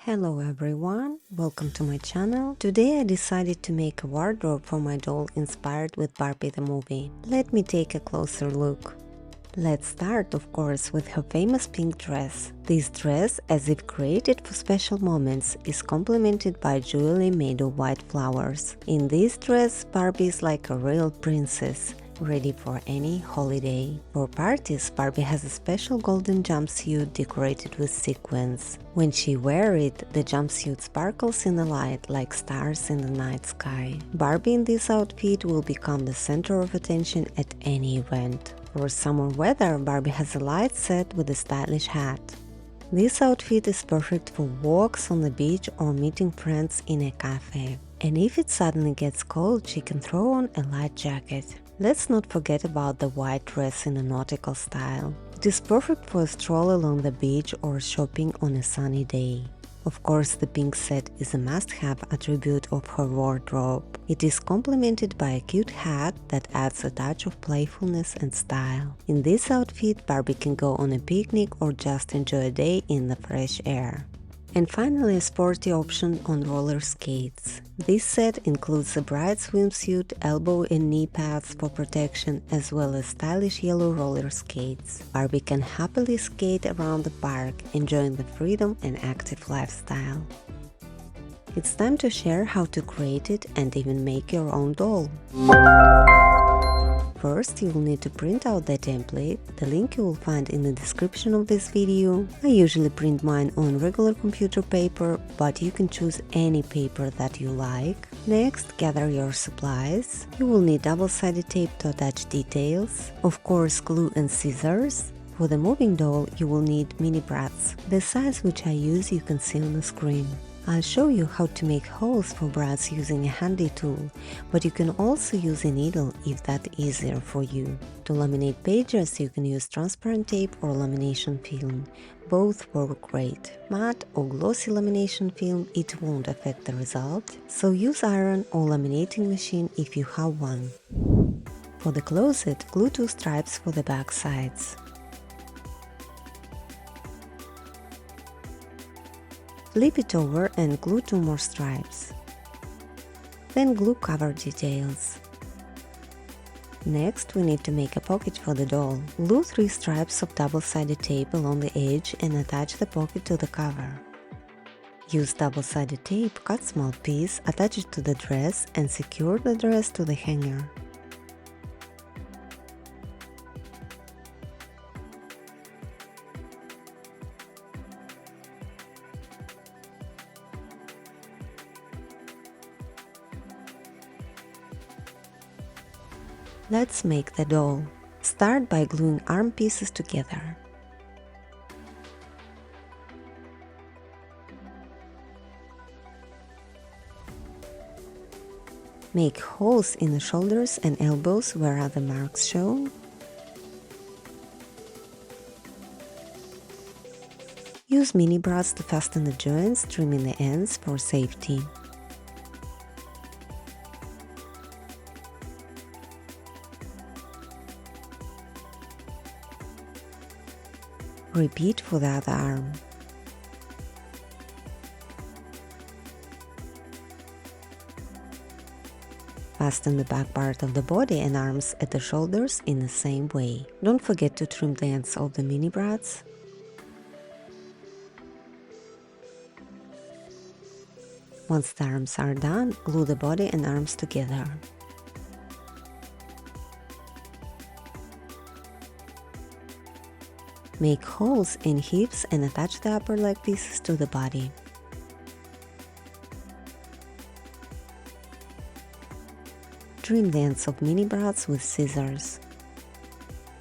Hello everyone, welcome to my channel. Today I decided to make a wardrobe for my doll inspired with Barbie the movie. Let me take a closer look. Let's start, of course, with her famous pink dress. This dress, as if created for special moments, is complemented by jewelry made of white flowers. In this dress, Barbie is like a real princess, ready for any holiday. For parties, Barbie has a special golden jumpsuit decorated with sequins. When she wears it, the jumpsuit sparkles in the light like stars in the night sky. Barbie in this outfit will become the center of attention at any event. For summer weather, Barbie has a light set with a stylish hat. This outfit is perfect for walks on the beach or meeting friends in a cafe. And if it suddenly gets cold, she can throw on a light jacket. Let's not forget about the white dress in a nautical style. It is perfect for a stroll along the beach or shopping on a sunny day. Of course, the pink set is a must-have attribute of her wardrobe. It is complemented by a cute hat that adds a touch of playfulness and style. In this outfit, Barbie can go on a picnic or just enjoy a day in the fresh air. And finally, a sporty option on roller skates. This set includes a bright swimsuit, elbow and knee pads for protection, as well as stylish yellow roller skates. Barbie can happily skate around the park, enjoying the freedom and active lifestyle. It's time to share how to create it and even make your own doll. First, you will need to print out the template. The link you will find in the description of this video. I usually print mine on regular computer paper, but you can choose any paper that you like. Next, gather your supplies. You will need double-sided tape to attach details, of course glue and scissors. For the moving doll, you will need mini brads. The size which I use you can see on the screen. I'll show you how to make holes for brads using a handy tool, but you can also use a needle if that's easier for you. To laminate pages, you can use transparent tape or lamination film. Both work great. Matte or glossy lamination film, it won't affect the result, so use iron or laminating machine if you have one. For the closet, glue 2 stripes for the back sides. Flip it over and glue 2 more stripes. Then glue cover details. Next, we need to make a pocket for the doll. Glue 3 stripes of double-sided tape along the edge and attach the pocket to the cover. Use double-sided tape, cut small piece, attach it to the dress and secure the dress to the hanger. Let's make the doll. Start by gluing arm pieces together. Make holes in the shoulders and elbows where are the marks shown. Use mini brads to fasten the joints, trimming the ends for safety. Repeat for the other arm. Fasten the back part of the body and arms at the shoulders in the same way. Don't forget to trim the ends of the mini brads. Once the arms are done, glue the body and arms together. Make holes in hips and attach the upper leg pieces to the body. Trim the ends of mini brads with scissors.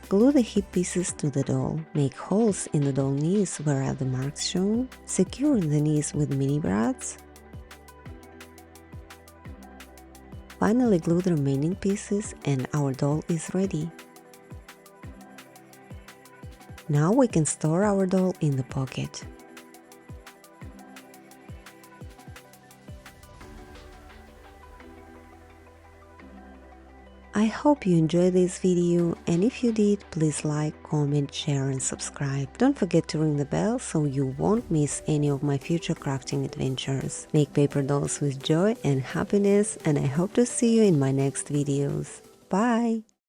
Glue the hip pieces to the doll. Make holes in the doll knees where are the marks shown. Secure the knees with mini brads. Finally, glue the remaining pieces and our doll is ready. Now we can store our doll in the pocket. I hope you enjoyed this video, and if you did, please like, comment, share and subscribe. Don't forget to ring the bell so you won't miss any of my future crafting adventures. Make paper dolls with joy and happiness, and I hope to see you in my next videos. Bye!